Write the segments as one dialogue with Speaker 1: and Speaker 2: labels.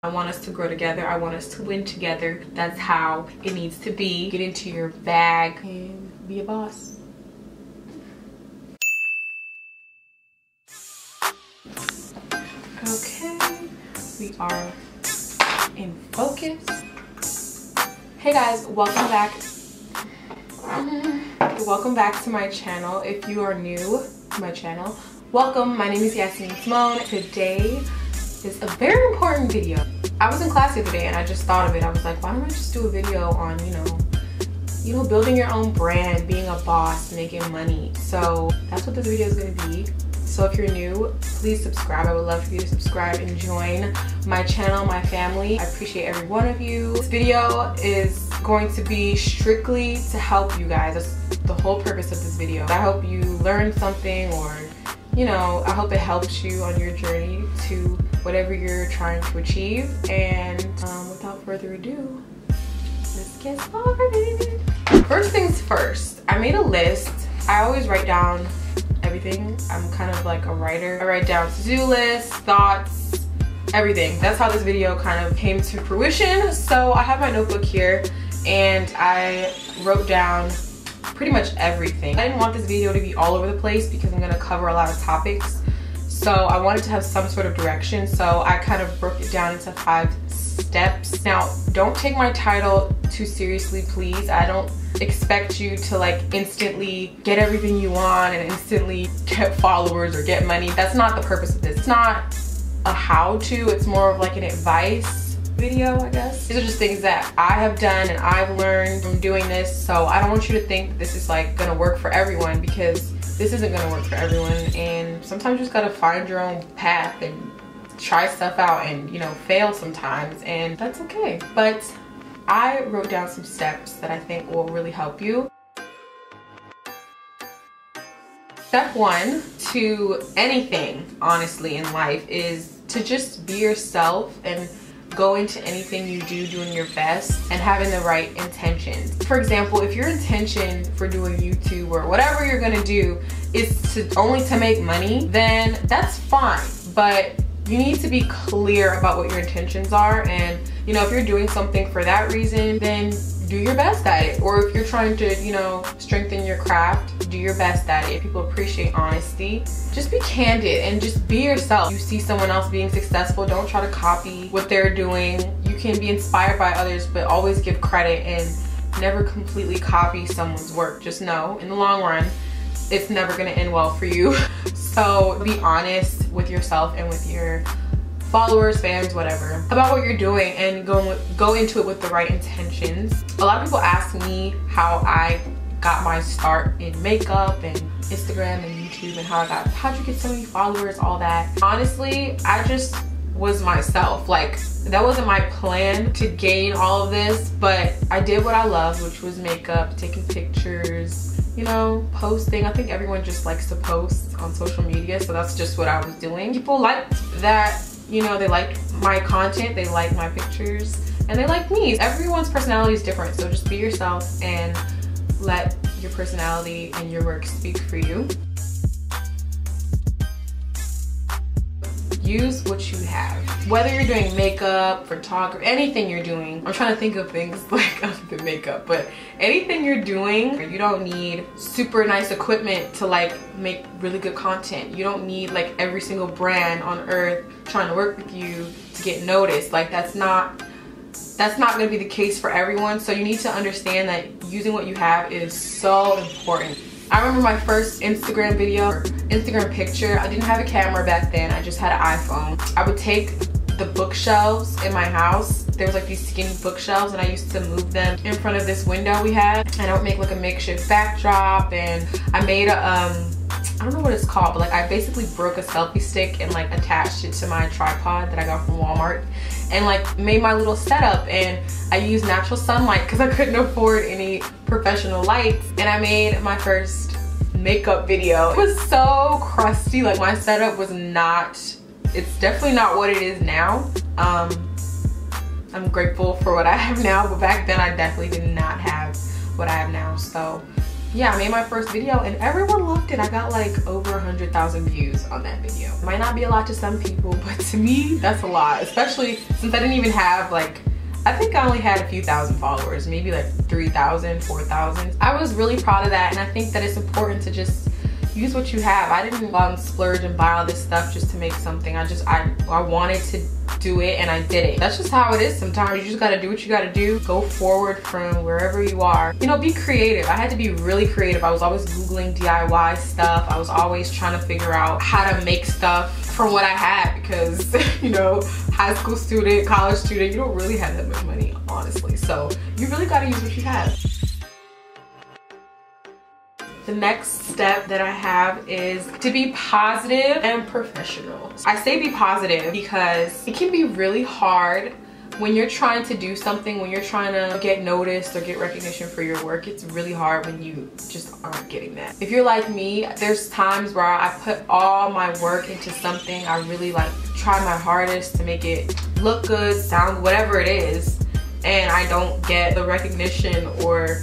Speaker 1: I want us to grow together. I want us to win together. That's how it needs to be. Get into your bag and be a boss. Okay, we are in focus. Hey guys, welcome back. Welcome back to my channel. If you are new to my channel, welcome. My name is Yasmine Simone. Today is a very important video. I was in class the other day and I just thought of it. I was like, why don't I just do a video on, you know, building your own brand, being a boss, making money. So that's what this video is going to be. So if you're new, please subscribe. I would love for you to subscribe and join my channel, my family. I appreciate every one of you. This video is going to be strictly to help you guys. That's the whole purpose of this video. I hope you learned something, or I hope it helps you on your journey to whatever you're trying to achieve. And without further ado, let's get started. First things first, I made a list. I always write down everything. I'm kind of like a writer. I write down to-do lists, thoughts, everything. That's how this video kind of came to fruition. So I have my notebook here and I wrote down pretty much everything. I didn't want this video to be all over the place because I'm going to cover a lot of topics. So I wanted to have some sort of direction. So I kind of broke it down into 5 steps. Now, don't take my title too seriously, please. I don't expect you to like instantly get everything you want and instantly get followers or get money. That's not the purpose of this. It's not a how-to, it's more of like an advice video, I guess. These are just things that I have done and I've learned from doing this. So I don't want you to think this is like gonna work for everyone, because this isn't gonna work for everyone. And sometimes you just gotta find your own path and try stuff out and fail sometimes, and that's okay. But I wrote down some steps that I think will really help you. Step 1 to anything, honestly, in life is to just be yourself and go into anything you do doing your best and having the right intentions. For example, if your intention for doing YouTube or whatever you're gonna do is only to make money, then that's fine. But you need to be clear about what your intentions are, and if you're doing something for that reason, then do your best at it. Or if you're trying to strengthen your craft, do your best at it. People appreciate honesty. Just be candid and just be yourself. You see someone else being successful, don't try to copy what they're doing. You can be inspired by others, but always give credit and never completely copy someone's work. Just know in the long run it's never going to end well for you. So be honest with yourself and with your followers, fans, whatever, about what you're doing, and go into it with the right intentions. A lot of people ask me how I got my start in makeup and Instagram and YouTube, and how'd you get so many followers, all that. Honestly, I just was myself. Like, that wasn't my plan to gain all of this, but I did what I loved, which was makeup, taking pictures, posting. I think everyone just likes to post on social media, so that's just what I was doing. People liked that, they liked my content, they liked my pictures, and they liked me. Everyone's personality is different, so just be yourself and let your personality and your work speak for you. Use what you have. Whether you're doing makeup, photography, anything you're doing. I'm trying to think of things like other than makeup, but anything you're doing, you don't need super nice equipment to like make really good content. You don't need like every single brand on earth trying to work with you to get noticed. Like that's not going to be the case for everyone. So you need to understand that using what you have is so important. I remember my first Instagram video, or Instagram picture. I didn't have a camera back then, I just had an iPhone. I would take the bookshelves in my house. There was like these skinny bookshelves, and I used to move them in front of this window we had, and I would make like a makeshift backdrop, and I made a, I don't know what it's called, but like I basically broke a selfie stick and like attached it to my tripod that I got from Walmart, and like made my little setup. And I used natural sunlight because I couldn't afford any professional lights, and I made my first makeup video. It was so crusty. Like my setup was not, it's definitely not what it is now. I'm grateful for what I have now, but back then I definitely did not have what I have now. So yeah, I made my first video and everyone loved it. I got like over 100,000 views on that video. It might not be a lot to some people, but to me, that's a lot, especially since I didn't even have like, I think I only had a few thousand followers, maybe like 3,000, 4,000. I was really proud of that, and I think that it's important to just use what you have. I didn't splurge and buy all this stuff just to make something. I wanted to do it and I did it. That's just how it is sometimes. You just gotta do what you gotta do. Go forward from wherever you are. You know, be creative. I had to be really creative. I was always Googling DIY stuff. I was always trying to figure out how to make stuff from what I had because, you know, high school student, college student, you don't really have that much money, honestly. So you really gotta use what you have. The next step that I have is to be positive and professional. I say be positive because it can be really hard when you're trying to do something, when you're trying to get noticed or get recognition for your work. It's really hard when you just aren't getting that. If you're like me, there's times where I put all my work into something. I really like try my hardest to make it look good, sound, whatever it is, and I don't get the recognition or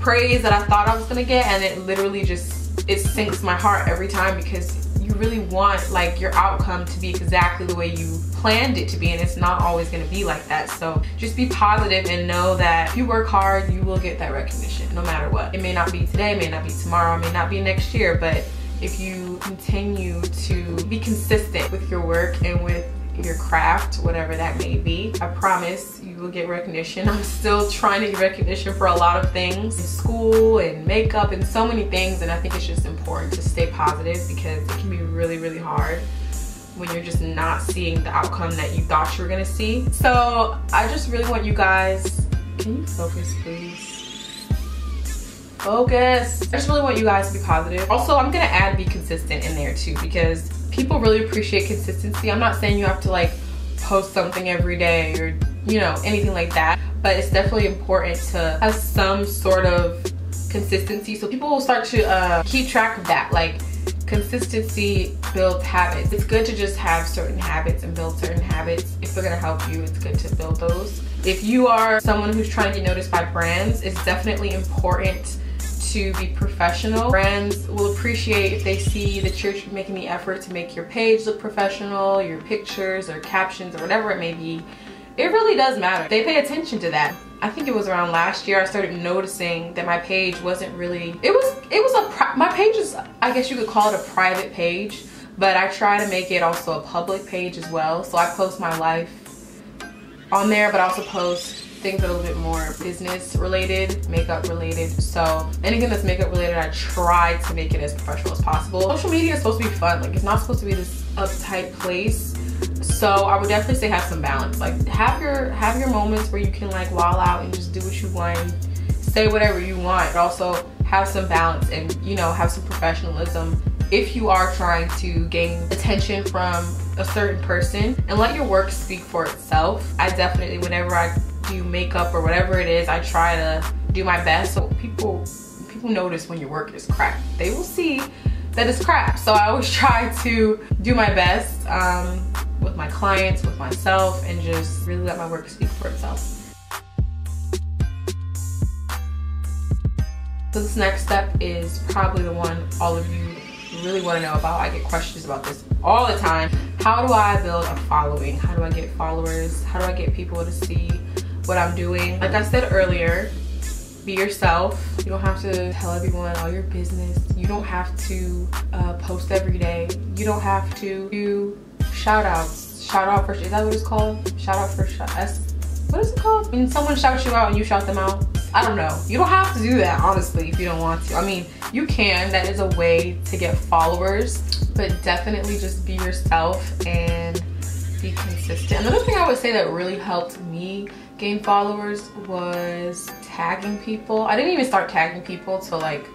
Speaker 1: praise that I thought I was gonna get, and it literally just, it sinks my heart every time because you really want like your outcome to be exactly the way you planned it to be, and it's not always gonna be like that. So just be positive and know that if you work hard, you will get that recognition no matter what. It may not be today, it may not be tomorrow, it may not be next year, but if you continue to be consistent with your work and with your craft, whatever that may be, I promise you will get recognition. I'm still trying to get recognition for a lot of things in school and makeup and so many things, and I think it's just important to stay positive because it can be really, really hard when you're just not seeing the outcome that you thought you were gonna see. So I just really want you guys, can you focus please? Focus. I just really want you guys to be positive. Also, I'm gonna add be consistent in there too because people really appreciate consistency. I'm not saying you have to like post something every day or, you know, anything like that, but it's definitely important to have some sort of consistency so people will start to keep track of that. Like, consistency builds habits. It's good to just have certain habits and build certain habits. If they're gonna help you, it's good to build those. If you are someone who's trying to get noticed by brands, it's definitely important to be professional. Brands will appreciate if they see that you're making the effort to make your page look professional, your pictures or captions or whatever it may be. It really does matter. They pay attention to that. I think it was around last year I started noticing that my page wasn't really, my page is, I guess you could call it a private page, but I try to make it also a public page as well. So I post my life on there, but I also post things that are a little bit more business related, makeup related. So anything that's makeup related, I try to make it as professional as possible. Social media is supposed to be fun. Like, it's not supposed to be this uptight place. So I would definitely say have some balance. Like, have your moments where you can like wild out and just do what you want, say whatever you want, but also have some balance and, you know, have some professionalism if you are trying to gain attention from a certain person, and let your work speak for itself. I definitely, whenever I do makeup or whatever it is, I try to do my best so people notice when your work is crap. They will see that it's crap. So I always try to do my best with my clients, with myself, and just really let my work speak for itself. So this next step is probably the one all of you really want to know about. I get questions about this all the time. How do I build a following? How do I get followers? How do I get people to see what I'm doing? Like I said earlier, be yourself. You don't have to tell everyone all your business. You don't have to post every day. You don't have to do shout outs. Shout out for, is that what it's called? Shout out for, what is it called? When someone shouts you out and you shout them out? I don't know. You don't have to do that, honestly, if you don't want to. I mean, you can. That is a way to get followers, but definitely just be yourself and be consistent. Another thing I would say that really helped me gain followers was tagging people. I didn't even start tagging people till like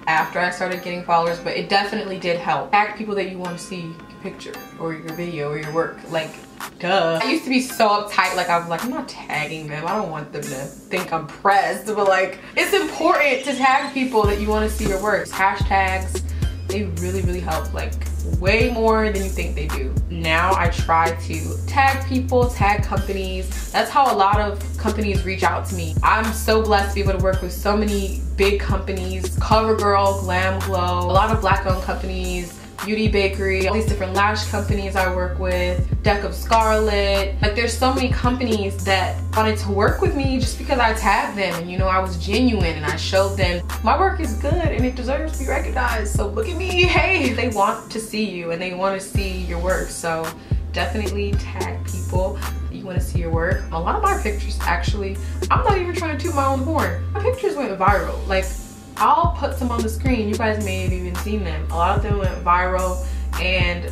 Speaker 1: after I started getting followers, but it definitely did help. Tag people that you want to see your picture or your video or your work. Like, duh. I used to be so uptight, like I was like, I'm not tagging them. I don't want them to think I'm pressed, but like, it's important to tag people that you want to see your work. Hashtags, they really, really help. Like, way more than you think they do. Now I try to tag people, tag companies. That's how a lot of companies reach out to me. I'm so blessed to be able to work with so many big companies, CoverGirl, Glam Glow, a lot of black owned companies, Beauty Bakery, all these different lash companies I work with, Deck of Scarlet. Like, there's so many companies that wanted to work with me just because I tagged them and, you know, I was genuine and I showed them my work is good and it deserves to be recognized. So look at me, hey, they want to see you and they want to see your work. So definitely tag people that you want to see your work. A lot of my pictures, actually, I'm not even trying to toot my own horn. My pictures went viral. Like, I'll put some on the screen. You guys may have even seen them. A lot of them went viral, and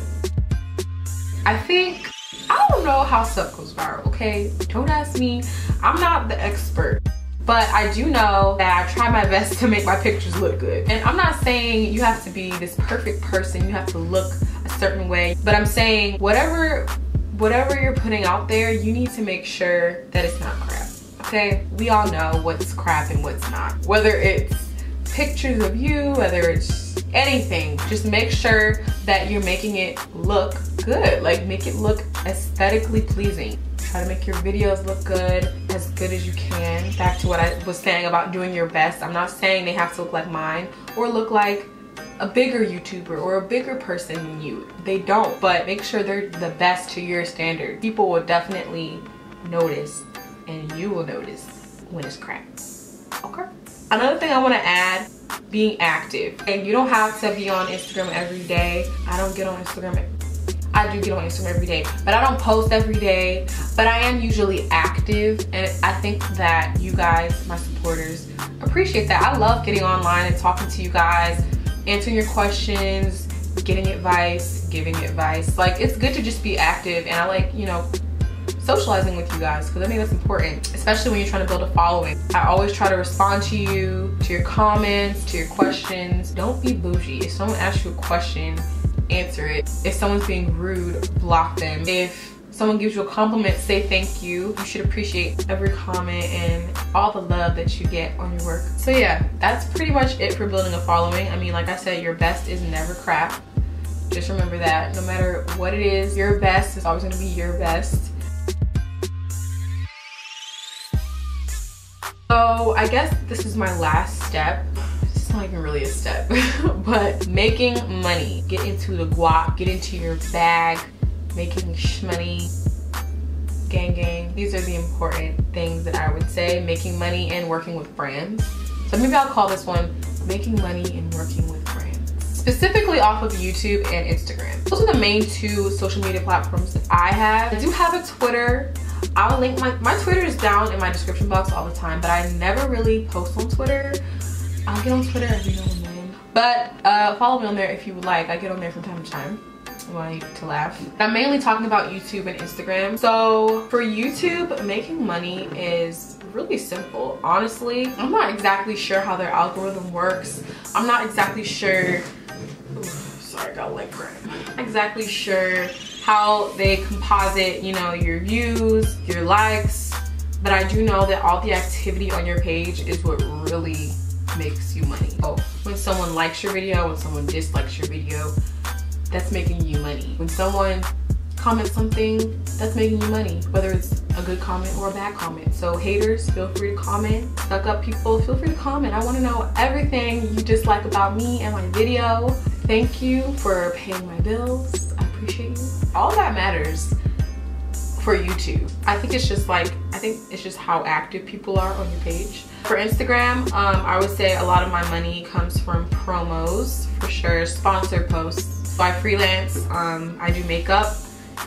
Speaker 1: I think, I don't know how stuff goes viral, okay? Don't ask me. I'm not the expert, but I do know that I try my best to make my pictures look good. And I'm not saying you have to be this perfect person, you have to look a certain way, but I'm saying whatever you're putting out there, you need to make sure that it's not crap, okay? We all know what's crap and what's not. Whether it's pictures of you, whether it's anything, just make sure that you're making it look good. Like, make it look aesthetically pleasing. Try to make your videos look good as you can. Back to what I was saying about doing your best. I'm not saying they have to look like mine or look like a bigger YouTuber or a bigger person than you. They don't, but make sure they're the best to your standard. People will definitely notice, and you will notice when it's crap. Okay? Another thing I want to add, being active. And you don't have to be on Instagram every day. I don't get on Instagram. I do get on Instagram every day, but I don't post every day. But I am usually active, and I think that you guys, my supporters, appreciate that. I love getting online and talking to you guys, answering your questions, getting advice, giving advice. Like, it's good to just be active, and I like, you know, socializing with you guys, because I think that's important, especially when you're trying to build a following. I always try to respond to you, to your comments, to your questions. Don't be bougie. If someone asks you a question, answer it. If someone's being rude, block them. If someone gives you a compliment, say thank you. You should appreciate every comment and all the love that you get on your work. So yeah, that's pretty much it for building a following. I mean, like I said, your best is never crap. Just remember that. No matter what it is, your best is always going to be your best. So I guess this is my last step. It's not even really a step, but making money. Get into the guap, get into your bag, making shmoney, gang gang. These are the important things that I would say. Making money and working with brands. So maybe I'll call this one making money and working with brands. Specifically off of YouTube and Instagram. Those are the main two social media platforms that I have. I do have a Twitter. I'll link my Twitter is down in my description box all the time, but I never really post on Twitter. I'll get on Twitter every now and then. But follow me on there if you would like. I get on there from time to time. I want you to laugh. I'm mainly talking about YouTube and Instagram. So for YouTube, making money is really simple. Honestly, I'm not exactly sure how their algorithm works. I'm not exactly sure. Ooh, sorry, I got leg cramp. Not exactly sure how they composite, you know, your views, your likes, but I do know that all the activity on your page is what really makes you money. Oh, when someone likes your video, when someone dislikes your video, that's making you money. When someone comments something, that's making you money, whether it's a good comment or a bad comment. So haters, feel free to comment. Stuck up people, feel free to comment. I want to know everything you dislike about me and my video. Thank you for paying my bills. I appreciate you. All that matters for YouTube. I think it's just how active people are on your page. For Instagram, I would say a lot of my money comes from promos, for sure, sponsored posts. So I freelance, I do makeup,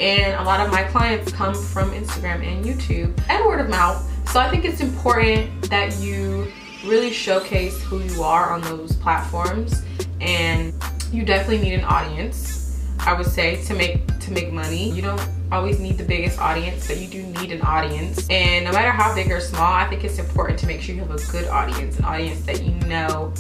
Speaker 1: and a lot of my clients come from Instagram and YouTube and word of mouth. So I think it's important that you really showcase who you are on those platforms, and you definitely need an audience. I would say to make money. You don't always need the biggest audience, but you do need an audience. And no matter how big or small, I think it's important to make sure you have a good audience, an audience that you know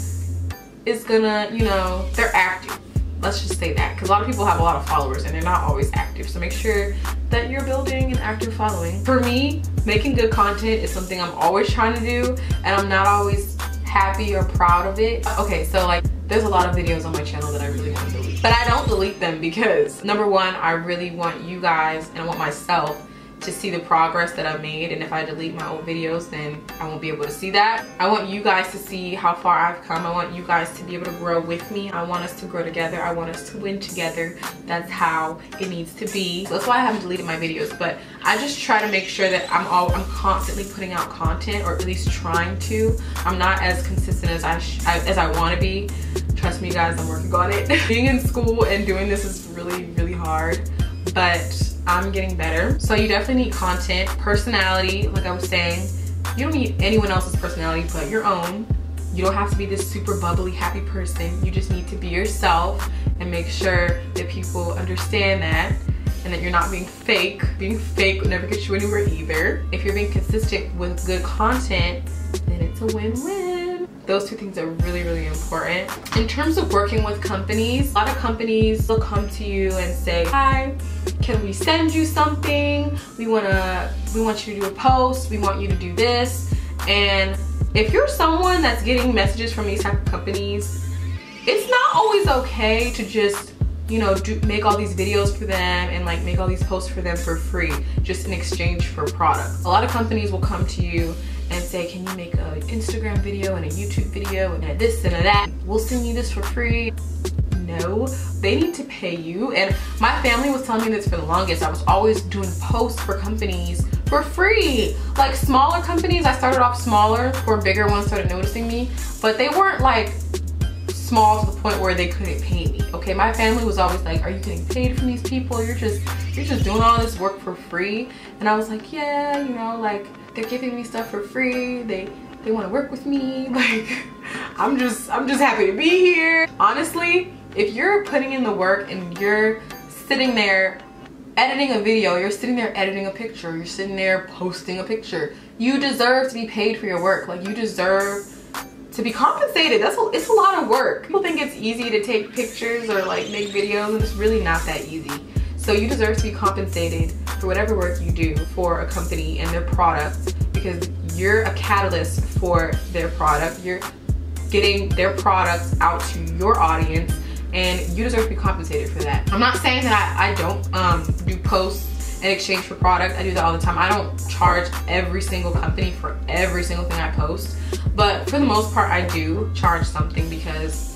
Speaker 1: is gonna, you know, they're active. Let's just say that, because a lot of people have a lot of followers and they're not always active. So make sure that you're building an active following. For me, making good content is something I'm always trying to do, and I'm not always happy or proud of it. Okay, so like there's a lot of videos on my channel that I really want to delete. But I don't delete them because, number one, I really want you guys and I want myself to see the progress that I've made, and if I delete my old videos, then I won't be able to see that. I want you guys to see how far I've come. I want you guys to be able to grow with me. I want us to grow together. I want us to win together. That's how it needs to be. So that's why I haven't deleted my videos, but I just try to make sure that I'm constantly putting out content, or at least trying to. I'm not as consistent as I want to be. Trust me guys, I'm working on it. Being in school and doing this is really, really hard, but I'm getting better. So you definitely need content, personality. Like I was saying, you don't need anyone else's personality but your own. You don't have to be this super bubbly, happy person. You just need to be yourself and make sure that people understand that, and that you're not being fake. Being fake will never get you anywhere either. If you're being consistent with good content, then it's a win-win. Those two things are really, really important. In terms of working with companies, a lot of companies will come to you and say, hi, can we send you something? We want you to do a post. We want you to do this. And if you're someone that's getting messages from these type of companies, it's not always okay to just, you know, make all these videos for them and like make all these posts for them for free, just in exchange for products. A lot of companies will come to you and say, can you make an Instagram video and a YouTube video and this and that? We'll send you this for free. No, they need to pay you. And my family was telling me this for the longest. I was always doing posts for companies for free. Like smaller companies, I started off smaller before bigger ones started noticing me, but they weren't like small to the point where they couldn't pay me. Okay, my family was always like, are you getting paid from these people? You're just doing all this work for free. And I was like, yeah, you know, like they're giving me stuff for free. They want to work with me. Like I'm just happy to be here. Honestly, if you're putting in the work and you're sitting there editing a video, you're sitting there editing a picture, you're sitting there posting a picture, you deserve to be paid for your work. Like you deserve to be compensated. It's a lot of work. People think it's easy to take pictures or like make videos, and it's really not that easy. So you deserve to be compensated for whatever work you do for a company and their product, because you're a catalyst for their product. You're getting their products out to your audience, and you deserve to be compensated for that. I'm not saying that I don't do posts in exchange for product. I do that all the time. I don't charge every single company for every single thing I post, but for the most part I do charge something because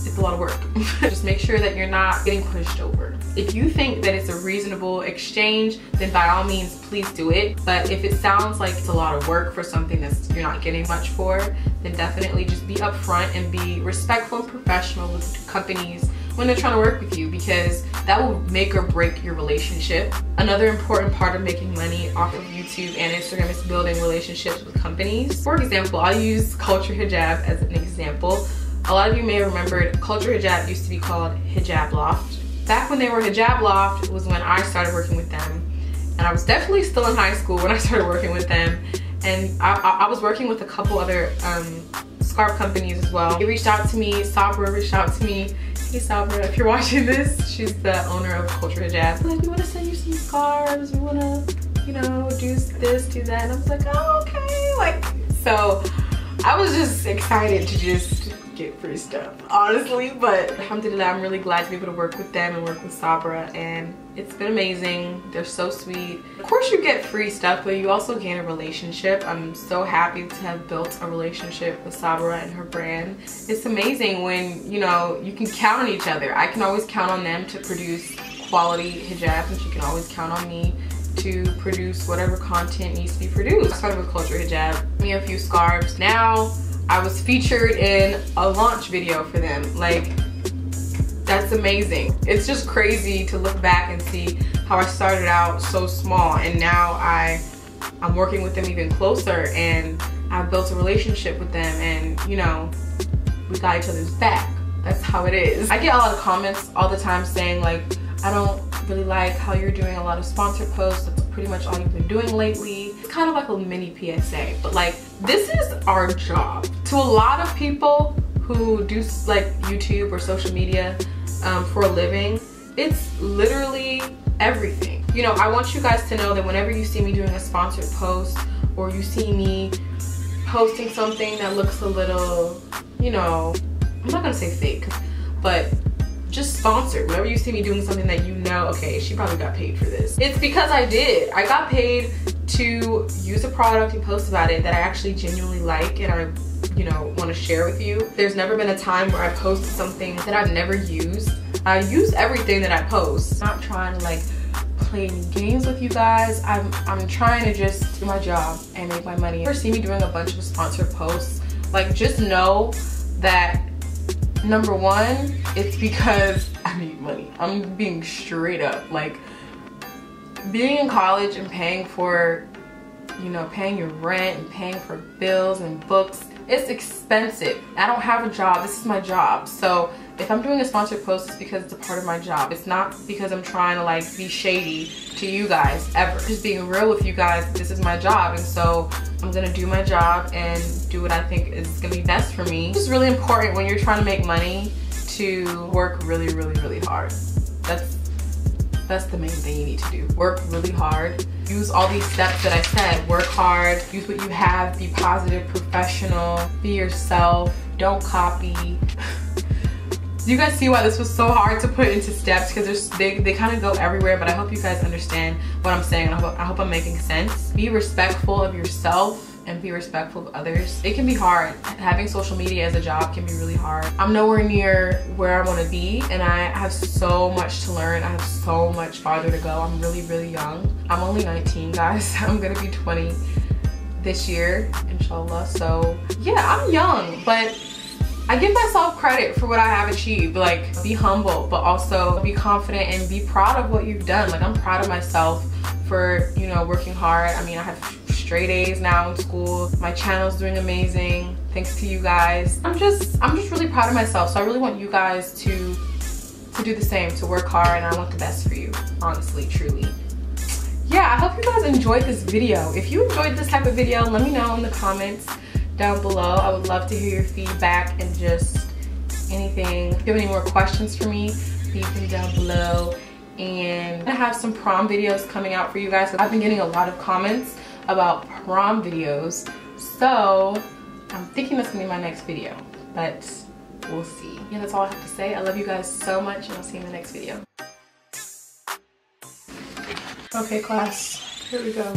Speaker 1: it's a lot of work. Just make sure that you're not getting pushed over. If you think that it's a reasonable exchange, then by all means please do it. But if it sounds like it's a lot of work for something that you're not getting much for, then definitely just be upfront and be respectful and professional with companies when they're trying to work with you, because that will make or break your relationship. Another important part of making money off of YouTube and Instagram is building relationships with companies. For example, I'll use Culture Hijab as an example. A lot of you may have remembered Culture Hijab used to be called Hijab Loft. Back when they were Hijab Loft was when I started working with them. And I was definitely still in high school when I started working with them. And I was working with a couple other scarf companies as well. They reached out to me, Sabra reached out to me. Hey Sabra, if you're watching this, she's the owner of Culture Hijab. Like, we want to send you some scarves, we want to, you know, do this, do that. And I was like, oh, okay. Like, so I was just excited to just get free stuff, honestly. But alhamdulillah, I'm really glad to be able to work with them and work with Sabra, and it's been amazing. They're so sweet. Of course you get free stuff, but you also gain a relationship. I'm so happy to have built a relationship with Sabra and her brand. It's amazing when, you know, you can count on each other. I can always count on them to produce quality hijabs, and she can always count on me to produce whatever content needs to be produced. I started with Culture Hijab, me a few scarves. Now I was featured in a launch video for them. Like, that's amazing. It's just crazy to look back and see how I started out so small, and now I'm working with them even closer, and I've built a relationship with them, and you know, we got each other's back. That's how it is. I get a lot of comments all the time saying like, I don't really like how you're doing a lot of sponsored posts. That's pretty much all you've been doing lately. It's kind of like a mini PSA, but like, this is our job. To a lot of people who do like YouTube or social media for a living, it's literally everything. You know, I want you guys to know that whenever you see me doing a sponsored post, or you see me posting something that looks a little, you you know, I'm not gonna say fake, but just sponsored. Whenever you see me doing something that you know, okay, she probably got paid for this. It's because I did. I got paid to use a product and post about it that I actually genuinely like and I, you know, want to share with you. There's never been a time where I posted something that I've never used. I use everything that I post. I'm not trying to like play any games with you guys. I'm trying to just do my job and make my money. If you ever see me doing a bunch of sponsored posts, like just know that number one, it's because I need money. I'm being straight up. Like, being in college and paying for, you know, paying your rent and paying for bills and books, it's expensive. I don't have a job. This is my job. So if I'm doing a sponsored post, it's because it's a part of my job. It's not because I'm trying to like be shady to you guys ever. Just being real with you guys, this is my job, and so I'm gonna do my job and do what I think is gonna be best for me. It's really important when you're trying to make money to work really, really, really hard. That's the main thing you need to do. Work really hard. Use all these steps that I said. Work hard, use what you have, be positive, professional, be yourself, don't copy. Do you guys see why this was so hard to put into steps? Because they kind of go everywhere, but I hope you guys understand what I'm saying. I hope I'm making sense. Be respectful of yourself and be respectful of others. It can be hard. Having social media as a job can be really hard. I'm nowhere near where I want to be, and I have so much to learn. I have so much farther to go. I'm really, really young. I'm only 19, guys. I'm gonna be 20 this year, inshallah. So yeah, I'm young, but I give myself credit for what I have achieved. Like, be humble, but also be confident and be proud of what you've done. Like, I'm proud of myself for, you know, working hard. I mean, I have straight A's now in school. My channel's doing amazing, thanks to you guys. I'm just really proud of myself. So I really want you guys to do the same, to work hard, and I want the best for you, honestly, truly. Yeah, I hope you guys enjoyed this video. If you enjoyed this type of video, let me know in the comments down below. I would love to hear your feedback and just anything. If you have any more questions for me, leave them down below. And I have some prom videos coming out for you guys. I've been getting a lot of comments about prom videos, so I'm thinking that's gonna be my next video, but we'll see. Yeah, that's all I have to say. I love you guys so much, and I'll see you in the next video. Okay, class, here we go.